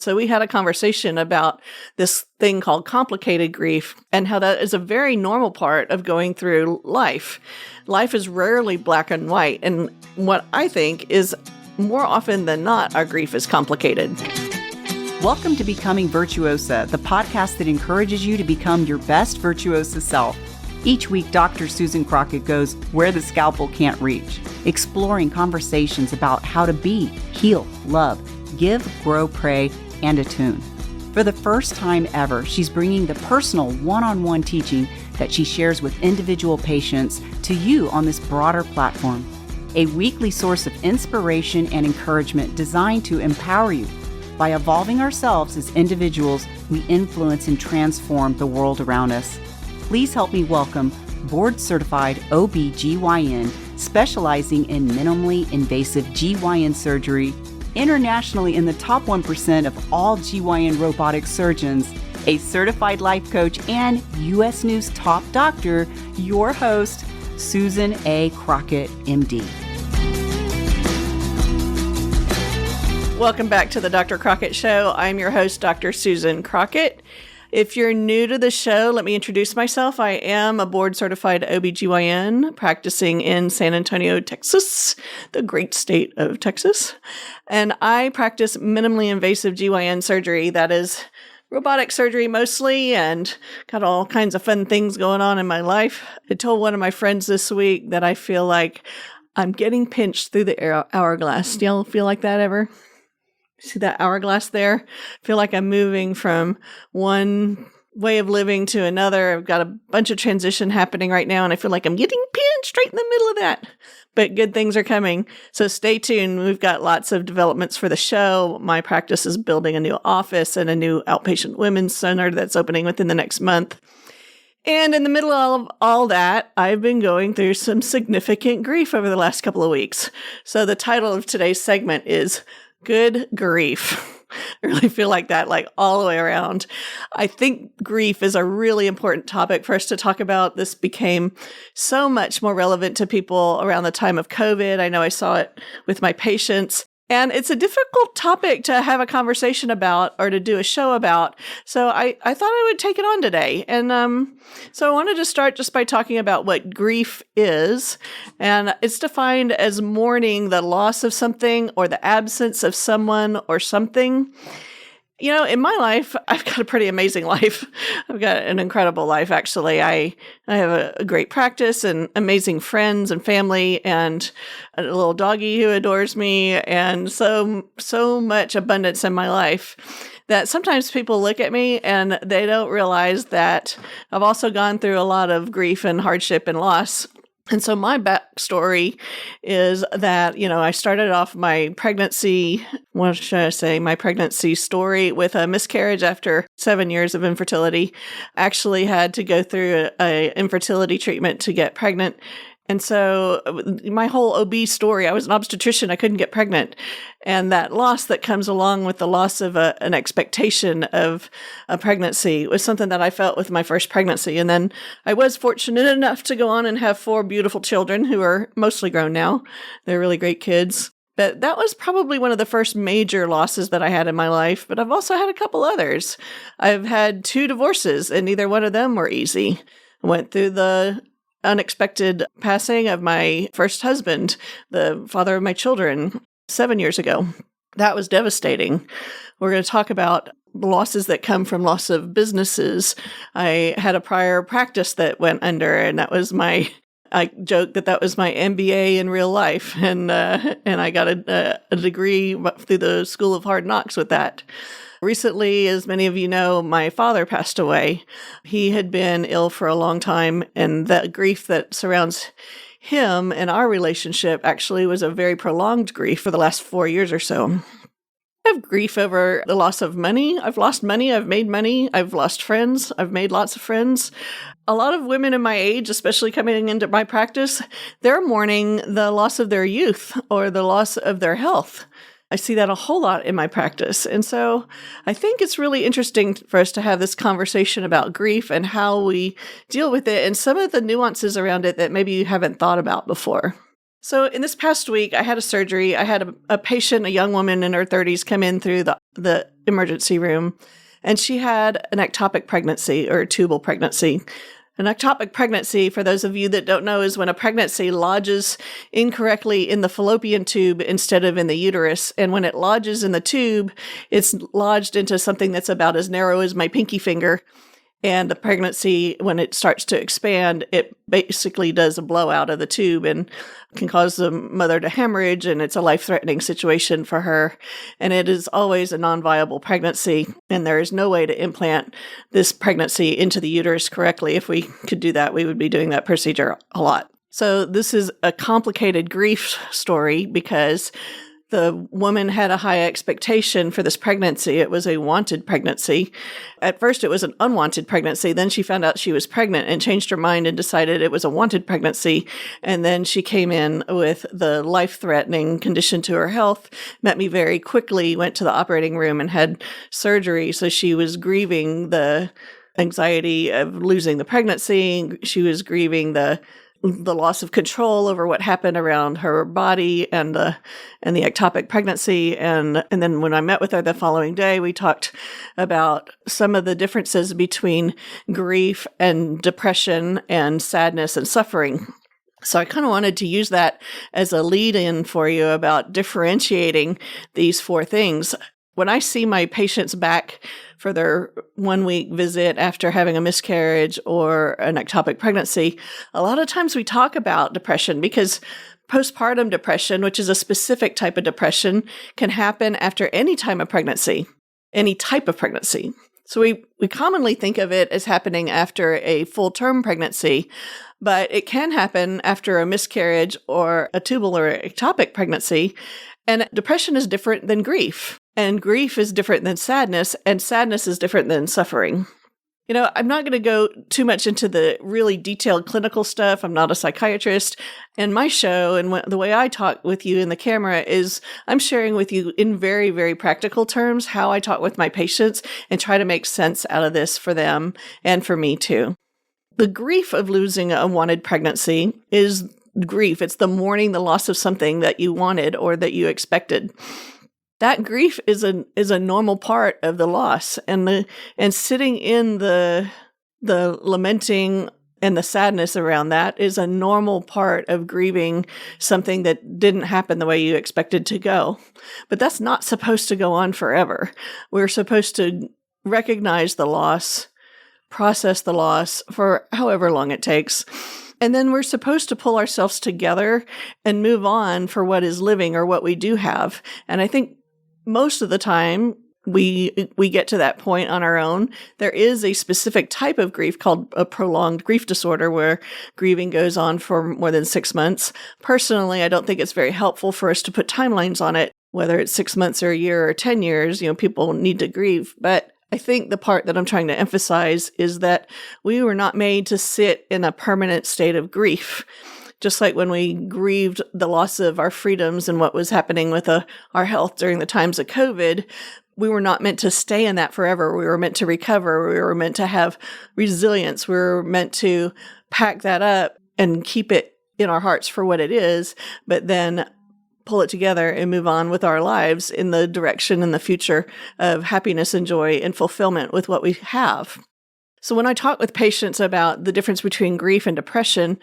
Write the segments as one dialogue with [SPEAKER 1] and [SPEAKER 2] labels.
[SPEAKER 1] So we had a conversation about this thing called complicated grief and how that is a very normal part of going through life. Life is rarely black and white. And what I think is more often than not, our grief is complicated.
[SPEAKER 2] Welcome to Becoming Virtuosa, the podcast that encourages you to become your best virtuosa self. Each week, Dr. Susan Crockett goes where the scalpel can't reach, exploring conversations about how to be, heal, love, give, grow, pray, and attune. For the first time ever, she's bringing the personal one-on-one teaching that she shares with individual patients to you on this broader platform. A weekly source of inspiration and encouragement designed to empower you. By evolving ourselves as individuals, we influence and transform the world around us. Please help me welcome board-certified OB/GYN specializing in minimally invasive GYN surgery, internationally in the top 1% of all GYN robotic surgeons, a certified life coach, and U.S. News top doctor, your host, Susan A. Crockett, MD.
[SPEAKER 1] Welcome back to the Dr. Crockett Show. I'm your host, Dr. Susan Crockett. If you're new to the show, let me introduce myself. I am a board-certified OB/GYN practicing in San Antonio, Texas, the great state of Texas. And I practice minimally invasive GYN surgery. That is robotic surgery mostly, and got all kinds of fun things going on in my life. I told one of my friends this week that I feel like I'm getting pinched through the hourglass. Do y'all feel like that ever? See that hourglass there? I feel like I'm moving from one way of living to another. I've got a bunch of transition happening right now, and I feel like I'm getting pinched right in the middle of that. But good things are coming. So stay tuned. We've got lots of developments for the show. My practice is building a new office and a new outpatient women's center that's opening within the next month. And in the middle of all that, I've been going through some significant grief over the last couple of weeks. So the title of today's segment is Good Grief. I really feel like that, like all the way around. I think grief is a really important topic for us to talk about. This became so much more relevant to people around the time of COVID. I know I saw it with my patients. And it's a difficult topic to have a conversation about or to do a show about. So I thought I would take it on today. And so I wanted to start just by talking about what grief is. And it's defined as mourning the loss of something or the absence of someone or something. You know, in my life, I've got a pretty amazing life. I've got an incredible life, actually. I have a great practice and amazing friends and family and a little doggy who adores me and so much abundance in my life that sometimes people look at me and they don't realize that I've also gone through a lot of grief and hardship and loss. And so my backstory is that, I started off my pregnancy, my pregnancy story with a miscarriage after 7 years of infertility. Actually had to go through a infertility treatment to get pregnant. And so my whole OB story, I was an obstetrician, I couldn't get pregnant. And that loss that comes along with the loss of an expectation of a pregnancy was something that I felt with my first pregnancy. And then I was fortunate enough to go on and have 4 beautiful children who are mostly grown now. They're really great kids. But that was probably one of the first major losses that I had in my life. But I've also had a couple others. I've had 2 divorces, and neither one of them were easy. I went through the unexpected passing of my first husband, the father of my children, 7 years ago. That was devastating. We're going to talk about the losses that come from loss of businesses. I had a prior practice that went under, and I joked that was my MBA in real life, and I got a degree through the School of Hard Knocks with that. Recently, as many of you know, my father passed away. He had been ill for a long time, and the grief that surrounds him and our relationship actually was a very prolonged grief for the last 4 years or so. I have grief over the loss of money. I've lost money. I've made money. I've lost friends. I've made lots of friends. A lot of women in my age, especially coming into my practice, they're mourning the loss of their youth or the loss of their health. I see that a whole lot in my practice. And so I think it's really interesting for us to have this conversation about grief and how we deal with it and some of the nuances around it that maybe you haven't thought about before. So in this past week, I had a surgery. I had a patient, a young woman in her 30s, come in through the emergency room, and she had an ectopic pregnancy or a tubal pregnancy. An ectopic pregnancy, for those of you that don't know, is when a pregnancy lodges incorrectly in the fallopian tube instead of in the uterus. And when it lodges in the tube, it's lodged into something that's about as narrow as my pinky finger. And the pregnancy, when it starts to expand, it basically does a blowout of the tube and can cause the mother to hemorrhage, and it's a life-threatening situation for her. And it is always a non-viable pregnancy, and there is no way to implant this pregnancy into the uterus correctly. If we could do that, we would be doing that procedure a lot. So this is a complicated grief story because the woman had a high expectation for this pregnancy. It was a wanted pregnancy. At first, it was an unwanted pregnancy. Then she found out she was pregnant and changed her mind and decided it was a wanted pregnancy. And then she came in with the life-threatening condition to her health, met me very quickly, went to the operating room and had surgery. So she was grieving the anxiety of losing the pregnancy. She was grieving the loss of control over what happened around her body and the ectopic pregnancy. And then when I met with her the following day, we talked about some of the differences between grief and depression and sadness and suffering. So I kind of wanted to use that as a lead-in for you about differentiating these four things. When I see my patients back for their 1-week visit after having a miscarriage or an ectopic pregnancy, a lot of times we talk about depression because postpartum depression, which is a specific type of depression, can happen after any time of pregnancy, any type of pregnancy. So we commonly think of it as happening after a full-term pregnancy, but it can happen after a miscarriage or a tubal or ectopic pregnancy. And depression is different than grief. And grief is different than sadness, and sadness is different than suffering. You know, I'm not going to go too much into the really detailed clinical stuff. I'm not a psychiatrist. And my show and the way I talk with you in the camera is I'm sharing with you in very, very practical terms how I talk with my patients and try to make sense out of this for them and for me too. The grief of losing a wanted pregnancy is grief. It's the mourning the loss of something that you wanted or that you expected. That grief is a normal part of the loss, and sitting in the lamenting and the sadness around that is a normal part of grieving something that didn't happen the way you expected to go. But that's not supposed to go on forever. We're supposed to recognize the loss, process the loss for however long it takes. And then we're supposed to pull ourselves together and move on for what is living or what we do have. And I think most of the time we get to that point on our own. There is a specific type of grief called a prolonged grief disorder where grieving goes on for more than 6 months. Personally, I don't think it's very helpful for us to put timelines on it, whether it's 6 months or a year or 10 years. You know, people need to grieve. But I think the part that I'm trying to emphasize is that we were not made to sit in a permanent state of grief. Just like when we grieved the loss of our freedoms and what was happening with our health during the times of COVID, we were not meant to stay in that forever. We were meant to recover. We were meant to have resilience. We were meant to pack that up and keep it in our hearts for what it is, but then pull it together and move on with our lives in the direction and the future of happiness and joy and fulfillment with what we have. So when I talk with patients about the difference between grief and depression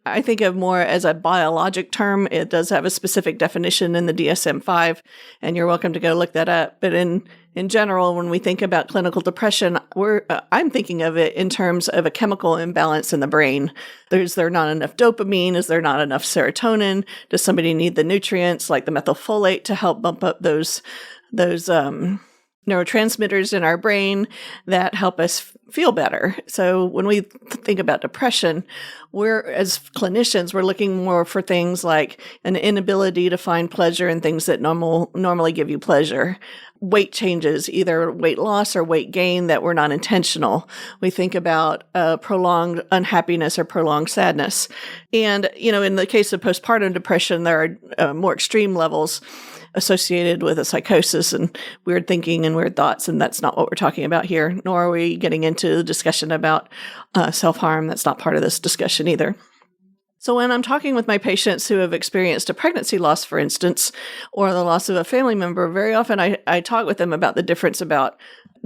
[SPEAKER 1] I think of more as a biologic term. It does have a specific definition in the DSM-5, and you're welcome to go look that up. But in general, when we think about clinical depression, I'm thinking of it in terms of a chemical imbalance in the brain. Is there not enough dopamine? Is there not enough serotonin? Does somebody need the nutrients like the methylfolate to help bump up those neurotransmitters in our brain that help us feel better? So when we think about depression, as clinicians, we're looking more for things like an inability to find pleasure in things that normally give you pleasure. Weight changes, either weight loss or weight gain that were not intentional. We think about prolonged unhappiness or prolonged sadness. And, in the case of postpartum depression, there are more extreme levels associated with a psychosis and weird thinking and weird thoughts, and that's not what we're talking about here, nor are we getting into the discussion about self-harm. That's not part of this discussion either. So when I'm talking with my patients who have experienced a pregnancy loss, for instance, or the loss of a family member, very often I talk with them about the difference about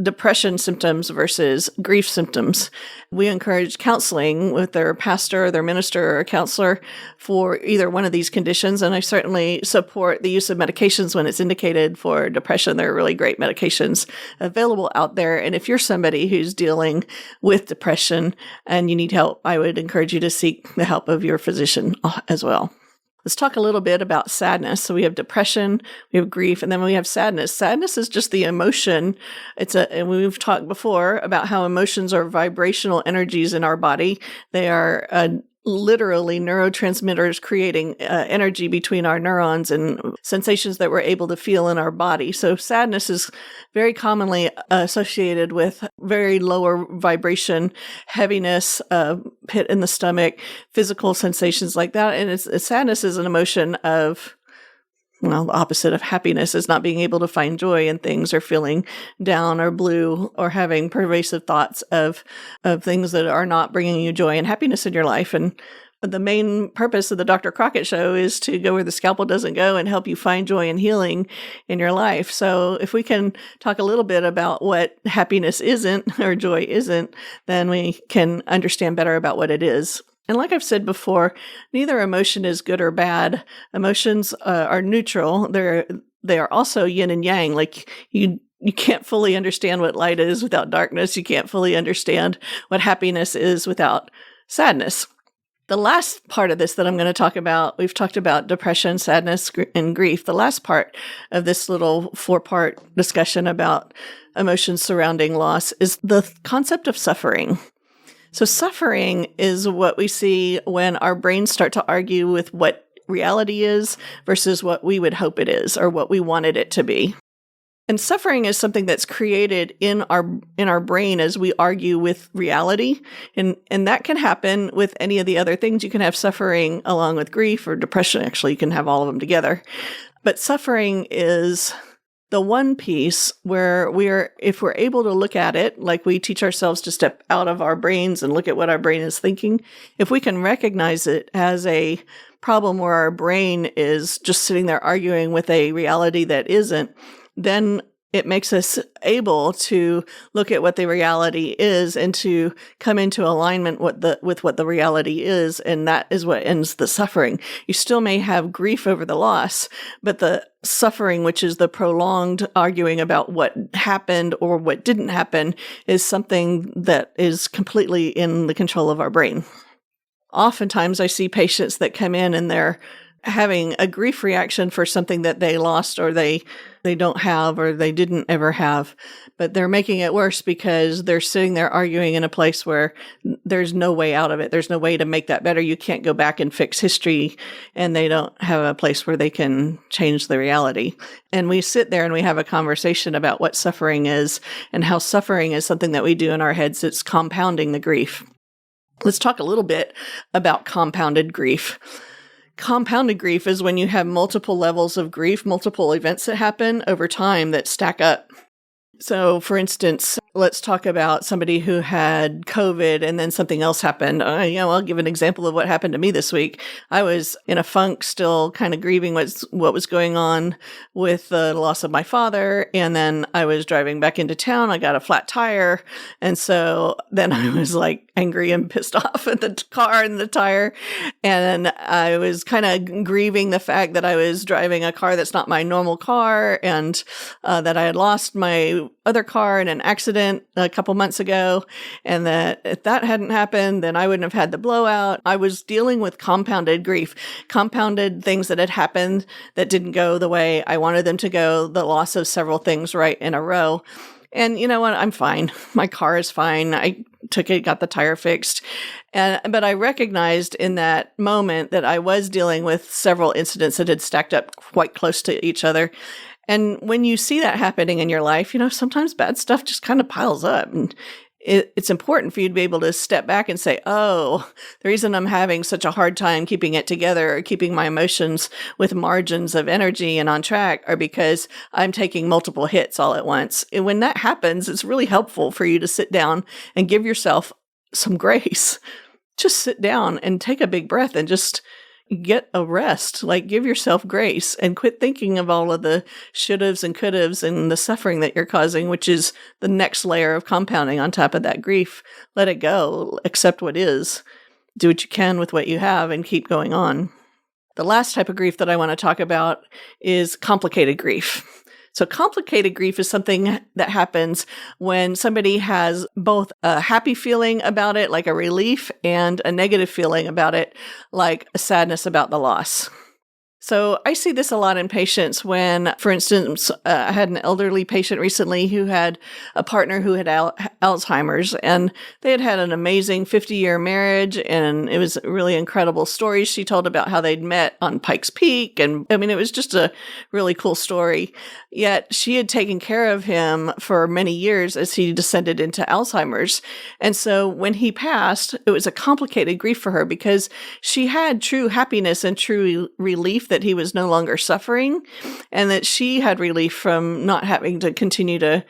[SPEAKER 1] depression symptoms versus grief symptoms. We encourage counseling with their pastor, their minister, or counselor for either one of these conditions. And I certainly support the use of medications when it's indicated for depression. There are really great medications available out there. And if you're somebody who's dealing with depression and you need help, I would encourage you to seek the help of your physician as well. Let's talk a little bit about sadness. So we have depression, we have grief, and then we have sadness. Sadness is just the emotion. And we've talked before about how emotions are vibrational energies in our body. They are literally neurotransmitters creating energy between our neurons and sensations that we're able to feel in our body. So sadness is very commonly associated with very lower vibration, heaviness, pit in the stomach, physical sensations like that. And sadness is an emotion of, well, the opposite of happiness is not being able to find joy in things, or feeling down or blue, or having pervasive thoughts of things that are not bringing you joy and happiness in your life. And the main purpose of the Dr. Crockett Show is to go where the scalpel doesn't go and help you find joy and healing in your life. So if we can talk a little bit about what happiness isn't or joy isn't, then we can understand better about what it is. And like I've said before, neither emotion is good or bad. Emotions are neutral. They are also yin and yang. Like you can't fully understand what light is without darkness. You can't fully understand what happiness is without sadness. The last part of this that I'm going to talk about, we've talked about depression, sadness, and grief. The last part of this little 4-part discussion about emotions surrounding loss is the concept of suffering. So suffering is what we see when our brains start to argue with what reality is versus what we would hope it is or what we wanted it to be. And suffering is something that's created in our brain as we argue with reality. And that can happen with any of the other things. You can have suffering along with grief or depression. Actually, you can have all of them together. But suffering is the one piece where if we're able to look at it, like we teach ourselves to step out of our brains and look at what our brain is thinking, if we can recognize it as a problem where our brain is just sitting there arguing with a reality that isn't, then it makes us able to look at what the reality is and to come into alignment with what the reality is. And that is what ends the suffering. You still may have grief over the loss, but the suffering, which is the prolonged arguing about what happened or what didn't happen, is something that is completely in the control of our brain. Oftentimes I see patients that come in and they're having a grief reaction for something that they lost or they don't have or they didn't ever have, but they're making it worse because they're sitting there arguing in a place where there's no way out of it. There's no way to make that better. You can't go back and fix history, and they don't have a place where they can change the reality. And we sit there and we have a conversation about what suffering is and how suffering is something that we do in our heads. It's compounding the grief. Let's talk a little bit about compounded grief. Compounded grief is when you have multiple levels of grief, multiple events that happen over time that stack up. So, for instance, let's talk about somebody who had COVID and then something else happened. I'll give an example of what happened to me this week. I was in a funk, still kind of grieving what was going on with the loss of my father. And then I was driving back into town. I got a flat tire. And so then I was like angry and pissed off at the car and the tire. And I was kind of grieving the fact that I was driving a car that's not my normal car, and that I had lost my other car in an accident a couple months ago, and that if that hadn't happened, then I wouldn't have had the blowout. I was dealing with compounded grief, compounded things that had happened that didn't go the way I wanted them to go, the loss of several things right in a row. And you know what? I'm fine. My car is fine. I took it, got the tire fixed. But I recognized in that moment that I was dealing with several incidents that had stacked up quite close to each other. And when you see that happening in your life, sometimes bad stuff just kind of piles up. And it's important for you to be able to step back and say, oh, the reason I'm having such a hard time keeping it together or keeping my emotions with margins of energy and on track are because I'm taking multiple hits all at once. And when that happens, it's really helpful for you to sit down and give yourself some grace. just sit down and take a big breath and just get a rest. Like, give yourself grace and quit thinking of all of the should'ves and could'ves and the suffering that you're causing, which is the next layer of compounding on top of that grief. Let it go. Accept what is. Do what you can with what you have and keep going on. The last type of grief that I want to talk about is complicated grief. So complicated grief is something that happens when somebody has both a happy feeling about it, like a relief, and a negative feeling about it, like a sadness about the loss. So I see this a lot in patients when, for instance, I had an elderly patient recently who had a partner who had Alzheimer's, and they had had an amazing 50-year marriage, and it was really incredible stories she told about how they'd met on Pikes Peak, and I mean, it was just a really cool story. Yet she had taken care of him for many years as he descended into Alzheimer's. And so when he passed, it was a complicated grief for her because she had true happiness and true relief that he was no longer suffering, and that she had relief from not having to continue to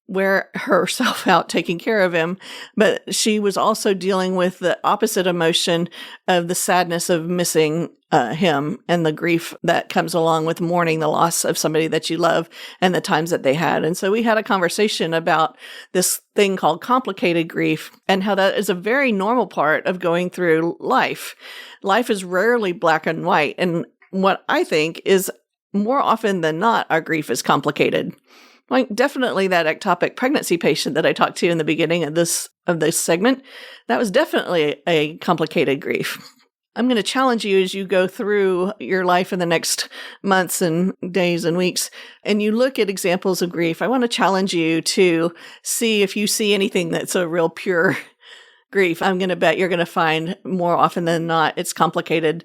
[SPEAKER 1] wear herself out taking care of him. But she was also dealing with the opposite emotion of the sadness of missing him and the grief that comes along with mourning the loss of somebody that you love and the times that they had. And so we had a conversation about this thing called complicated grief and how that is a very normal part of going through life. Life is rarely black and white. And what I think is more often than not, our grief is complicated. Like definitely that ectopic pregnancy patient that I talked to in the beginning of this segment, that was definitely a complicated grief. I'm going to challenge you as you go through your life in the next months and days and weeks, and you look at examples of grief. I want to challenge you to see if you see anything that's a real pure grief. I'm going to bet you're going to find more often than not it's complicated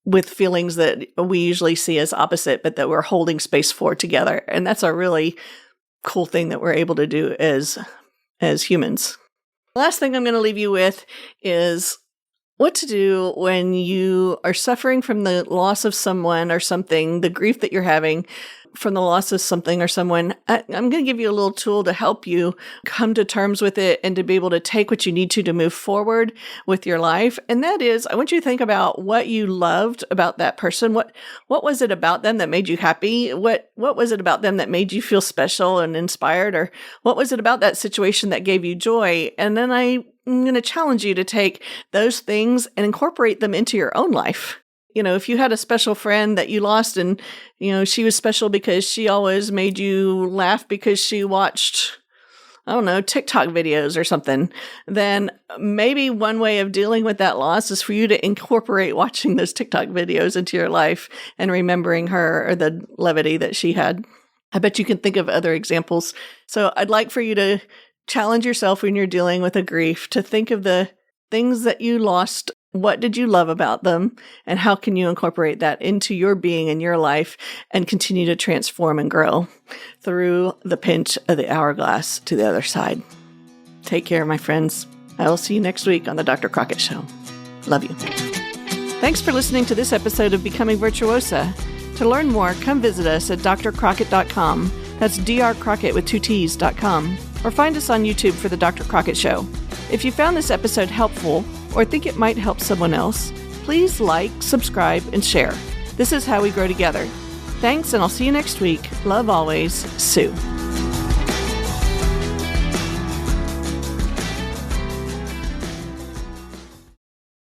[SPEAKER 1] with feelings that we usually see as opposite, but that we're holding space for together. And that's a really cool thing that we're able to do as humans. The last thing I'm going to leave you with is what to do when you are suffering from the loss of someone or something, the grief that you're having from the loss of something or someone. I'm going to give you a little tool to help you come to terms with it and to be able to take what you need to move forward with your life. And that is, I want you to think about what you loved about that person. What was it about them that made you happy? What was it about them that made you feel special and inspired? Or what was it about that situation that gave you joy? And then I'm going to challenge you to take those things and incorporate them into your own life. You know, if you had a special friend that you lost and, you know, she was special because she always made you laugh because she watched, I don't know, TikTok videos or something, then maybe one way of dealing with that loss is for you to incorporate watching those TikTok videos into your life and remembering her or the levity that she had. I bet you can think of other examples. So I'd like for you to challenge yourself when you're dealing with a grief to think of the things that you lost. What did you love about them? And how can you incorporate that into your being and your life and continue to transform and grow through the pinch of the hourglass to the other side? Take care, my friends. I will see you next week on the Dr. Crockett Show. Love you. Thanks for listening to this episode of Becoming Virtuosa. To learn more, come visit us at drcrockett.com. That's drcrockett with 2 T's.com. Or find us on YouTube for the Dr. Crockett Show. If you found this episode helpful or think it might help someone else, please like, subscribe, and share. This is how we grow together. Thanks, and I'll see you next week. Love always, Sue.